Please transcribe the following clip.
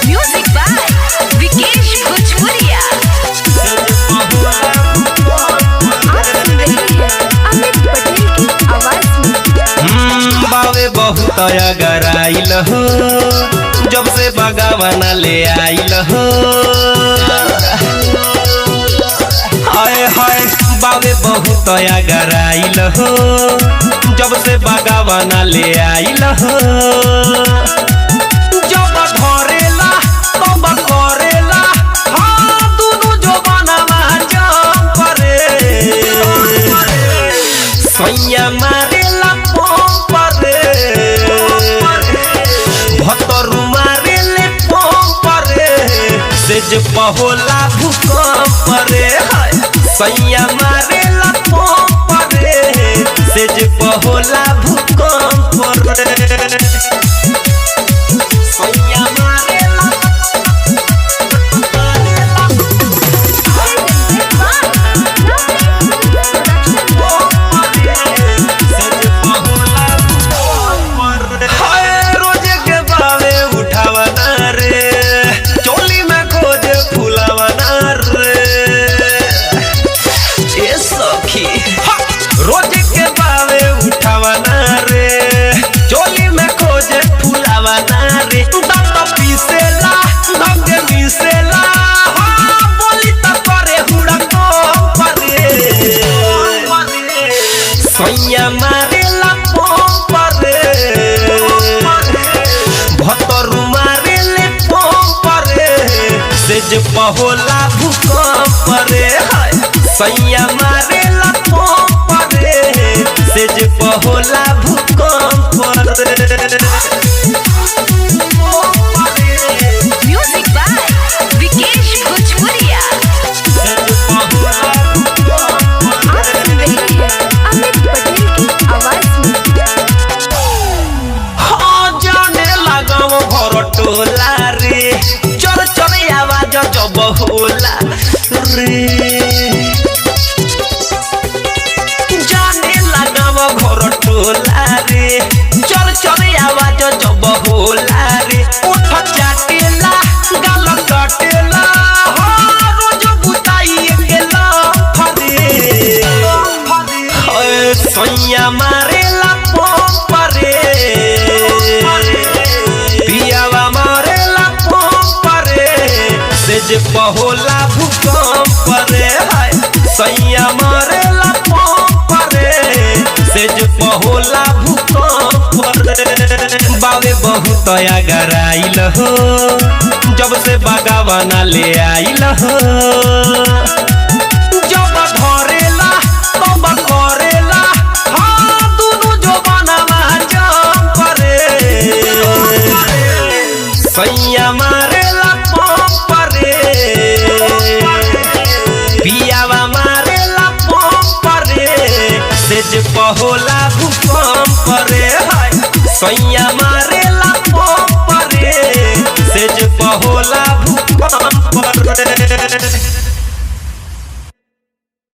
Music by Vikesh भोजपुरिया। आप सुन रहे हैं अमित पटेल की आवाज में। बावे बहुत अगराइल हो जब से बगावना ले आइल हो। हाय हाय बावे बहुत अगराइल हो जब से बगावना ले आइल हो। जब धरेला तब करेला हाँ दुनु जवानवा जम करे। सैया मारेला पंप रे भतरू मारेले पंप रे सेज पहोला भूकंप रे। सैया मारेला पंप रे सेज पहोला भूकंप रे। सैया मारेला रोजे के बावे उठावना रे चोली में खोजे फुलावना रे। ए सखी रोजे के बावे उठावना रे चोली में खोजे फुलावना रे। दांत पीसेला दंग मिसेला हाँ बोली त करे हुड़ा को परे। सैया मारेला पंप रे भतरू मारेले पंप रे सेज पहोला भूकंप रे। सैया मारेला पंप रे सेज पहोला भूकंप रे। म्यूजिक बाय विकेश भोजपुरिया। आप सुन रहे हैं अमित पटेल की आवाज में। हाँ जाने लगाओ घर टोला रे चल चल आवाज जब होला रे। जाने लगाओ घर टोला रे चल चल आवाज जब होला रे। उठ चाटेला गाल कटेला हाँ रोज बुताई गेला फरे। सैया मारेला पंप रे पियावा मारेला पंप रे सेज पहोला भूकंप रे। सैया मारेला पंप रे सेज पहोला भूकंप रे। बावे बहुत अगराइल हो जब से बगावना ले आइल हो। जब धरेला तब करेला हाँ दुनु जवानवा जम करे। सैया मारेला पंप रे पियावा मारेला पंप रे सेज पहोला भूकंप रे। सैया मारेला पंप रे सेज पहोला भूकंप रे।